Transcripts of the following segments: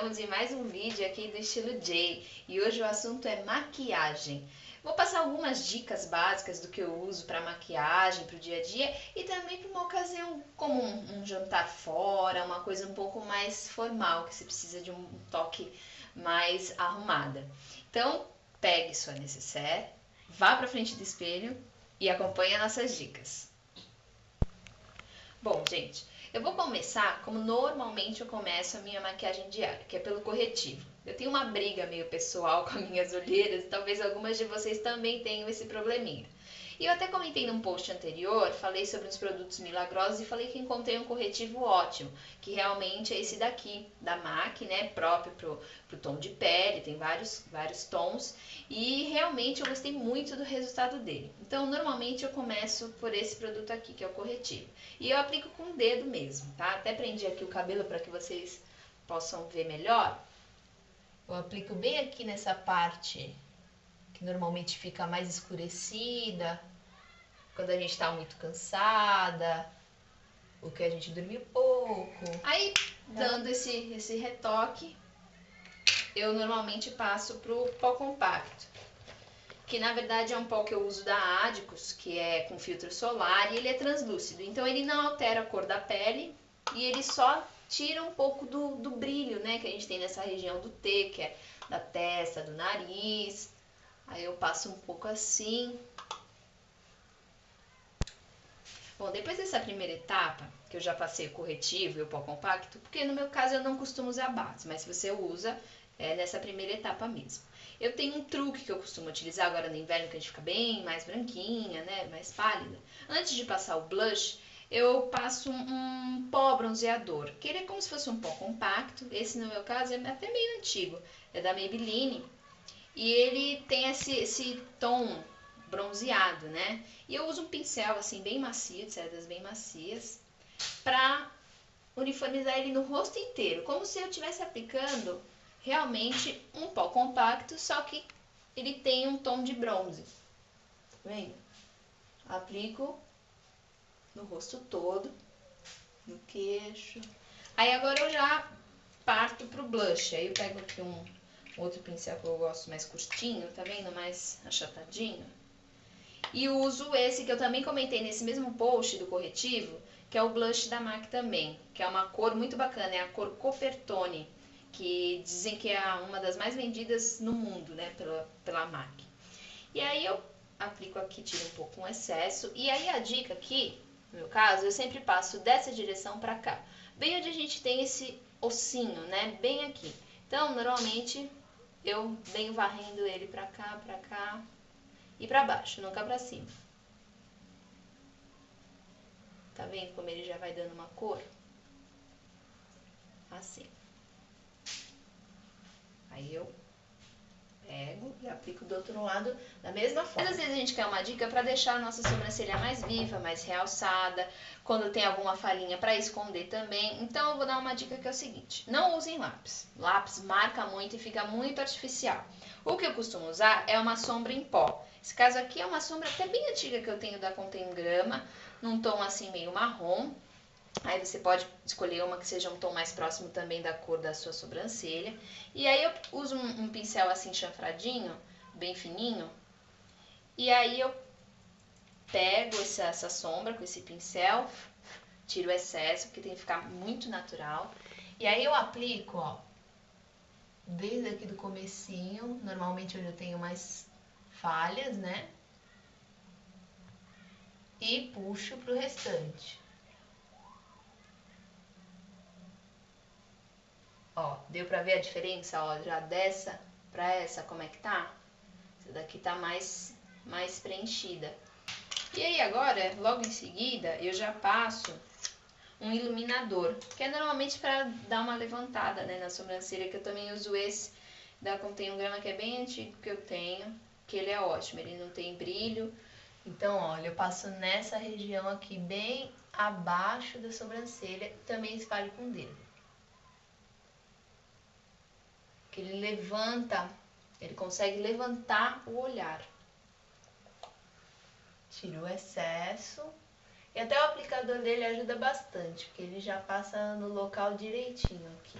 Estamos em mais um vídeo aqui do Estilo J e hoje o assunto é maquiagem. Vou passar algumas dicas básicas do que eu uso para maquiagem, para o dia a dia e também para uma ocasião como um jantar fora, uma coisa um pouco mais formal, que você precisa de um toque mais arrumada. Então, pegue sua nécessaire, vá para frente do espelho e acompanhe nossas dicas. Bom, gente, eu vou começar como normalmente eu começo a minha maquiagem diária, que é pelo corretivo. Eu tenho uma briga meio pessoal com as minhas olheiras e talvez algumas de vocês também tenham esse probleminha. E eu até comentei num post anterior, falei sobre os produtos milagrosos e falei que encontrei um corretivo ótimo, que realmente é esse daqui, da MAC, né, próprio pro tom de pele, tem vários tons, e realmente eu gostei muito do resultado dele. Então, normalmente eu começo por esse produto aqui, que é o corretivo. E eu aplico com o dedo mesmo, tá? Até prendi aqui o cabelo para que vocês possam ver melhor. Eu aplico bem aqui nessa parte que normalmente fica mais escurecida, quando a gente está muito cansada, ou que a gente dormiu pouco. Aí, dando esse retoque, eu normalmente passo pro pó compacto, que na verdade é um pó que eu uso da Adicus, que é com filtro solar, e ele é translúcido, então ele não altera a cor da pele, e ele só tira um pouco do brilho, né, que a gente tem nessa região do T, que é da testa, do nariz. Aí eu passo um pouco assim. Bom, depois dessa primeira etapa, que eu já passei o corretivo e o pó compacto, porque no meu caso eu não costumo usar base, mas se você usa, é nessa primeira etapa mesmo. Eu tenho um truque que eu costumo utilizar agora no inverno, que a gente fica bem mais branquinha, né, mais pálida. Antes de passar o blush, eu passo um pó bronzeador, que ele é como se fosse um pó compacto. Esse no meu caso é até meio antigo, é da Maybelline. E ele tem esse tom bronzeado, né? E eu uso um pincel assim bem macio, de cerdas bem macias, pra uniformizar ele no rosto inteiro, como se eu estivesse aplicando realmente um pó compacto, só que ele tem um tom de bronze. Tá vendo? Aplico no rosto todo, no queixo. Aí agora eu já parto pro blush. Aí eu pego aqui um outro pincel que eu gosto mais curtinho, tá vendo? Mais achatadinho. E uso esse que eu também comentei nesse mesmo post do corretivo, que é o blush da MAC também, que é uma cor muito bacana, é a cor Coppertone, que dizem que é uma das mais vendidas no mundo, né, pela MAC. E aí eu aplico aqui, tiro um pouco o excesso, e aí a dica aqui, no meu caso, eu sempre passo dessa direção pra cá, bem onde a gente tem esse ossinho, né, bem aqui. Então, normalmente, eu venho varrendo ele pra cá e pra baixo, nunca pra cima. Tá vendo como ele já vai dando uma cor? Assim. Aí eu pego e aplico do outro lado da mesma forma. Às vezes a gente quer uma dica para deixar a nossa sobrancelha mais viva, mais realçada, quando tem alguma falhinha para esconder também. Então eu vou dar uma dica que é o seguinte: não usem lápis. Lápis marca muito e fica muito artificial. O que eu costumo usar é uma sombra em pó. Esse caso aqui é uma sombra até bem antiga que eu tenho da Contém Grama, num tom assim meio marrom. Aí você pode escolher uma que seja um tom mais próximo também da cor da sua sobrancelha. E aí eu uso um pincel assim chanfradinho, bem fininho. E aí eu pego essa sombra com esse pincel, tiro o excesso, porque tem que ficar muito natural. E aí eu aplico, ó, desde aqui do comecinho, normalmente onde eu tenho mais falhas, né? E puxo pro restante. Ó, deu pra ver a diferença, ó, já dessa pra essa, como é que tá? Essa daqui tá mais preenchida. E aí agora, logo em seguida, eu já passo um iluminador, que é normalmente pra dar uma levantada, né, na sobrancelha, que eu também uso esse da Contém Grama, que é bem antigo que eu tenho, que ele é ótimo, ele não tem brilho. Então, olha, eu passo nessa região aqui, bem abaixo da sobrancelha, e também espalho com o dedo. Que ele levanta, ele consegue levantar o olhar. Tira o excesso. E até o aplicador dele ajuda bastante, porque ele já passa no local direitinho aqui.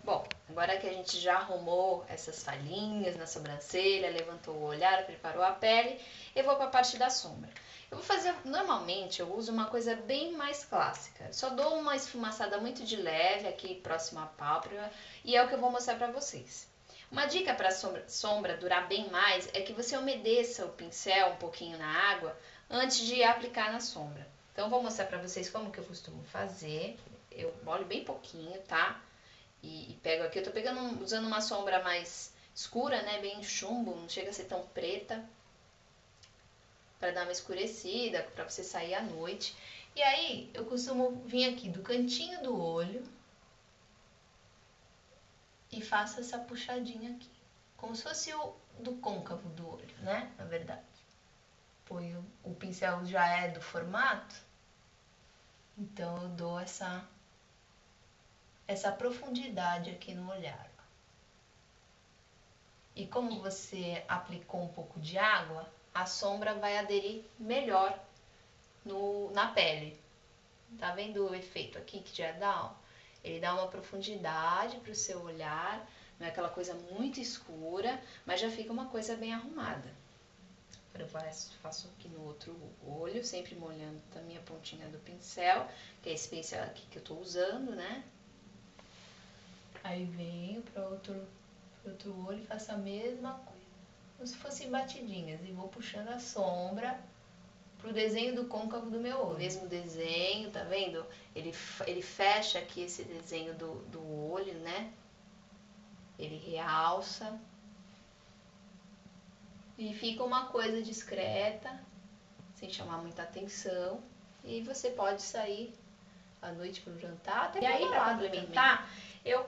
Bom, agora que a gente já arrumou essas falhinhas na sobrancelha, levantou o olhar, preparou a pele, eu vou para a parte da sombra. Eu vou fazer, normalmente eu uso uma coisa bem mais clássica. Só dou uma esfumaçada muito de leve aqui próximo à pálpebra e é o que eu vou mostrar para vocês. Uma dica para a sombra durar bem mais é que você umedeça o pincel um pouquinho na água antes de aplicar na sombra. Então, eu vou mostrar para vocês como que eu costumo fazer. Eu molho bem pouquinho, tá? E pego aqui, eu tô pegando, usando uma sombra mais escura, né? Bem chumbo, não chega a ser tão preta. Pra dar uma escurecida, pra você sair à noite. E aí, eu costumo vir aqui do cantinho do olho e faço essa puxadinha aqui. Como se fosse o do côncavo do olho, né? Na verdade. Pois o pincel já é do formato, então eu dou essa profundidade aqui no olhar. E como você aplicou um pouco de água, a sombra vai aderir melhor na pele. Tá vendo o efeito aqui que já dá? Ó? Ele dá uma profundidade para o seu olhar, não é aquela coisa muito escura, mas já fica uma coisa bem arrumada. Agora eu faço aqui no outro olho, sempre molhando também a pontinha do pincel, que é esse pincel aqui que eu tô usando, né? Aí venho para outro olho e faço a mesma coisa, como se fossem batidinhas, e vou puxando a sombra pro desenho do côncavo do meu olho. O mesmo desenho, tá vendo? Ele fecha aqui esse desenho do olho, né? Ele realça. E fica uma coisa discreta, sem chamar muita atenção. E você pode sair à noite para o jantar, até para complementar, eu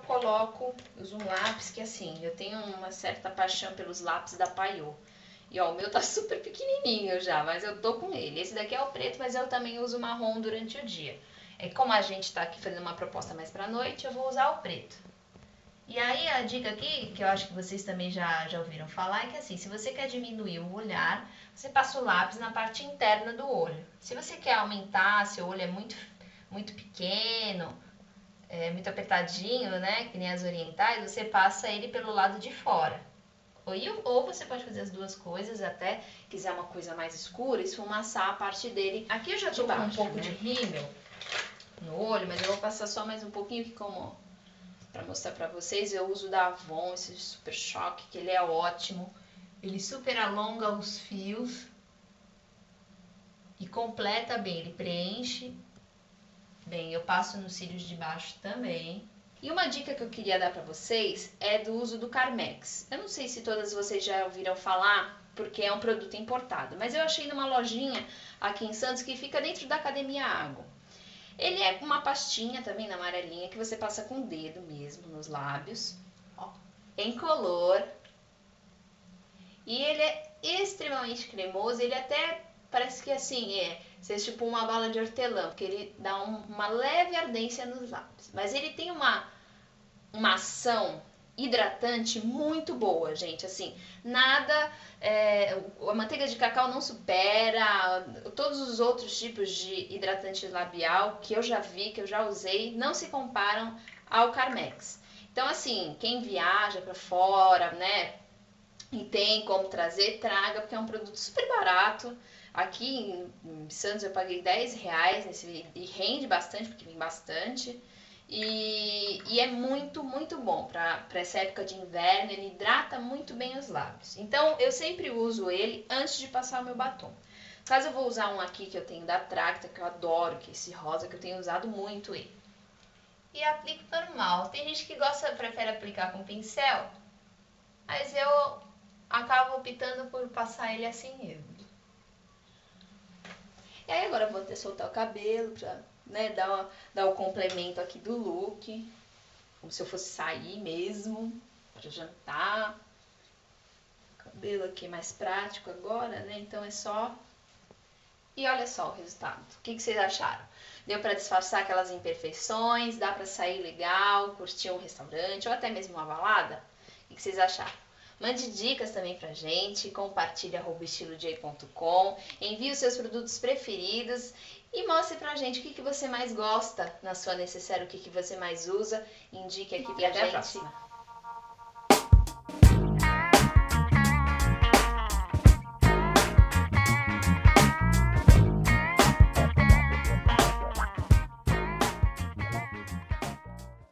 uso um lápis que assim, eu tenho uma certa paixão pelos lápis da Paiô. E ó, o meu tá super pequenininho já, mas eu tô com ele. Esse daqui é o preto, mas eu também uso marrom durante o dia. É como a gente tá aqui fazendo uma proposta mais pra noite, eu vou usar o preto. E aí a dica aqui, que eu acho que vocês também já ouviram falar, é que assim, se você quer diminuir o olhar, você passa o lápis na parte interna do olho. Se você quer aumentar, seu olho é muito pequeno, muito apertadinho, né, que nem as orientais, você passa ele pelo lado de fora. Ou você pode fazer as duas coisas, até quiser uma coisa mais escura, esfumaçar a parte dele. Aqui eu já tô com um pouco de rímel no olho, mas eu vou passar só mais um pouquinho, que como para mostrar para vocês, eu uso da Avon, esse Super Choque, que ele é ótimo. Ele super alonga os fios e completa bem, ele preenche bem. Eu passo nos cílios de baixo também. E uma dica que eu queria dar para vocês é do uso do Carmex. Eu não sei se todas vocês já ouviram falar, porque é um produto importado, mas eu achei numa lojinha aqui em Santos que fica dentro da Academia Água. Ele é uma pastinha também na amarelinha que você passa com o dedo mesmo nos lábios, ó, incolor. E ele é extremamente cremoso, ele até parece que assim, seja tipo uma bala de hortelã, porque ele dá uma leve ardência nos lábios. Mas ele tem uma ação hidratante muito boa, gente. Assim, nada, a manteiga de cacau não supera, todos os outros tipos de hidratante labial que eu já vi, que eu já usei, não se comparam ao Carmex. Então, assim, quem viaja para fora, né, e tem como trazer, traga, porque é um produto super barato. Aqui em Santos eu paguei R$10 e rende bastante, porque vem bastante. E é muito bom para essa época de inverno, ele hidrata muito bem os lábios. Então eu sempre uso ele antes de passar o meu batom. Caso eu vou usar um aqui que eu tenho da Tracta, que eu adoro, que é esse rosa, que eu tenho usado muito ele. E aplico normal. Tem gente que prefere aplicar com pincel, mas eu acabo optando por passar ele assim mesmo. E aí agora eu vou até soltar o cabelo pra, né, dar o complemento aqui do look, como se eu fosse sair mesmo, para jantar. O cabelo aqui é mais prático agora, né, então é só... E olha só o resultado. O que vocês acharam? Deu para disfarçar aquelas imperfeições? Dá para sair legal, curtir um restaurante ou até mesmo uma balada? O que vocês acharam? Mande dicas também pra gente, compartilhe @estiloj.com, envie os seus produtos preferidos e mostre pra gente o que você mais gosta na sua necessaire, o que você mais usa, indique aqui pra gente. Até a próxima!